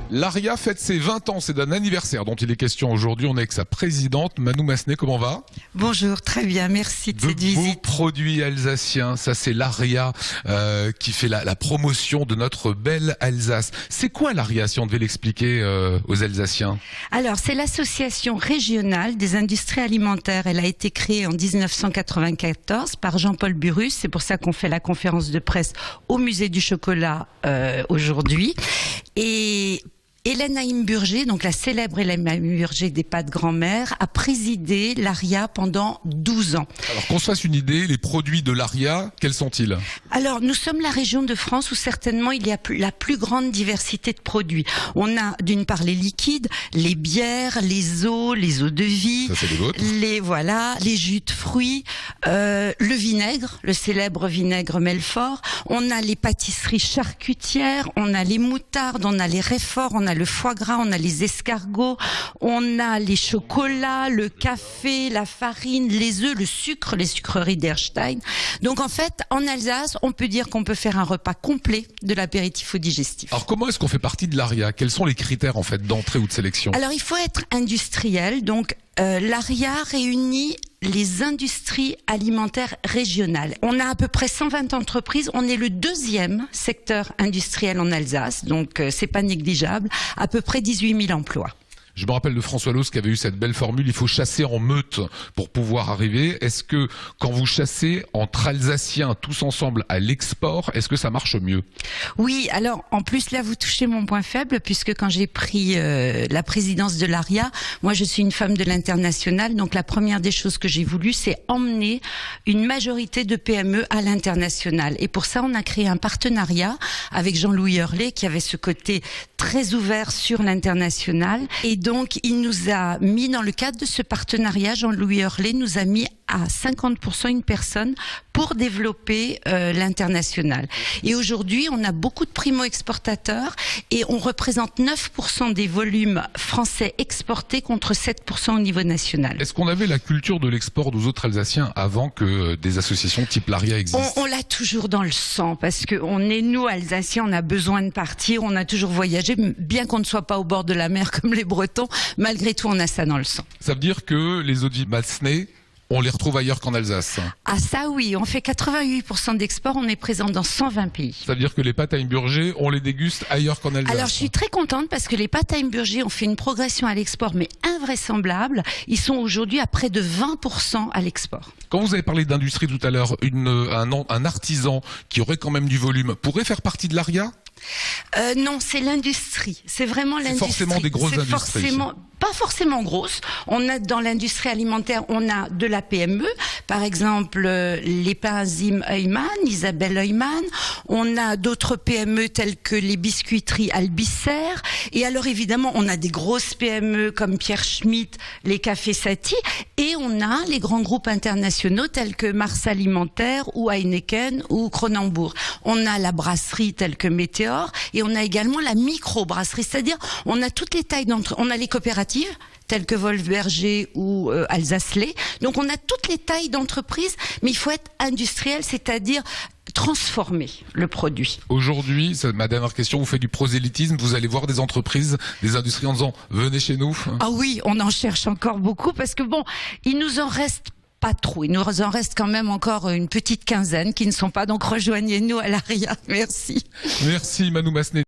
L'ARIA fête ses 20 ans, c'est d'un anniversaire dont il est question aujourd'hui. On est avec sa présidente, Manou Massenet, comment va? Bonjour, très bien, merci de cette visite. De beaux produits alsaciens, ça c'est l'ARIA qui fait la promotion de notre belle Alsace. C'est quoi l'ARIA, si on devait l'expliquer aux Alsaciens? Alors, c'est l'association régionale des industries alimentaires. Elle a été créée en 1994 par Jean-Paul Burrus. C'est pour ça qu'on fait la conférence de presse au Musée du Chocolat aujourd'hui. Et Hélène Haïm-Burger, donc la célèbre Hélène Haïm-Burger des pâtes grand-mère, a présidé l'ARIA pendant 12 ans. Alors qu'on se fasse une idée, les produits de l'ARIA, quels sont-ils? Alors, nous sommes la région de France où certainement il y a la plus grande diversité de produits. On a d'une part les liquides, les bières, les eaux de vie, ça, c'est les vôtres. Les jus de fruits, le vinaigre, le célèbre vinaigre Melfort. On a les pâtisseries charcutières, on a les moutardes, on a les raiforts, on a le foie gras, on a les escargots, on a les chocolats, le café, la farine, les œufs, le sucre, les sucreries d'Erstein. Donc en fait, en Alsace, on peut dire qu'on peut faire un repas complet de l'apéritif au digestif. Alors comment est-ce qu'on fait partie de l'ARIA? Quels sont les critères en fait d'entrée ou de sélection? Alors il faut être industriel, donc l'ARIA réunit les industries alimentaires régionales. On a à peu près 120 entreprises. On est le deuxième secteur industriel en Alsace, donc c'est pas négligeable. À peu près 18 000 emplois. Je me rappelle de François Loos qui avait eu cette belle formule, il faut chasser en meute pour pouvoir arriver. Est-ce que quand vous chassez entre Alsaciens tous ensemble à l'export, est-ce que ça marche mieux? Oui, alors en plus là vous touchez mon point faible puisque quand j'ai pris la présidence de l'ARIA, moi je suis une femme de l'international, donc la première des choses que j'ai voulu c'est emmener une majorité de PME à l'international. Et pour ça on a créé un partenariat avec Jean-Louis Hurlet qui avait ce côté très ouvert sur l'international. Et donc, il nous a mis, dans le cadre de ce partenariat, Jean-Louis Hurlet nous a mis à 50% une personne pour développer l'international. Et aujourd'hui, on a beaucoup de primo-exportateurs et on représente 9% des volumes français exportés contre 7% au niveau national. Est-ce qu'on avait la culture de l'export aux autres Alsaciens avant que des associations type l'ARIA existent? On l'a toujours dans le sang parce que on est, nous, Alsaciens, on a besoin de partir, on a toujours voyagé, bien qu'on ne soit pas au bord de la mer comme les Bretons, malgré tout, on a ça dans le sang. Ça veut dire que les eaux de vie Massenet, on les retrouve ailleurs qu'en Alsace? Ah ça oui, on fait 88% d'export, on est présent dans 120 pays. Ça veut dire que les pâtes Haïm-Burger, on les déguste ailleurs qu'en Alsace? Alors je suis très contente parce que les pâtes Haïm-Burger ont fait une progression à l'export mais invraisemblable. Ils sont aujourd'hui à près de 20% à l'export. Quand vous avez parlé d'industrie tout à l'heure, un artisan qui aurait quand même du volume pourrait faire partie de l'ARIA? Non, c'est l'industrie. C'est vraiment l'industrie. Forcément des grosses industries. Pas forcément grosses. On a dans l'industrie alimentaire, on a de la PME, par exemple les pains Zim Heumann, Isabelle Heumann. On a d'autres PME telles que les biscuiteries Albisser. Et alors évidemment, on a des grosses PME comme Pierre Schmitt, les cafés Satie. Et on a les grands groupes internationaux tels que Mars Alimentaire ou Heineken ou Kronenbourg. On a la brasserie telle que Météor et on a également la micro-brasserie, c'est-à-dire on a toutes les tailles on a les coopératives telles que Wolfberger ou Alsace-Lait. Donc on a toutes les tailles d'entreprises, mais il faut être industriel, c'est-à-dire transformer le produit. Aujourd'hui, c'est ma dernière question, vous faites du prosélytisme, vous allez voir des entreprises, des industries en disant venez chez nous? Ah oui, on en cherche encore beaucoup parce que bon, il nous en reste pas trop. Il nous en reste quand même encore une petite quinzaine qui ne sont pas, donc rejoignez-nous à l'ARIA. Merci. Merci Manou Massenet.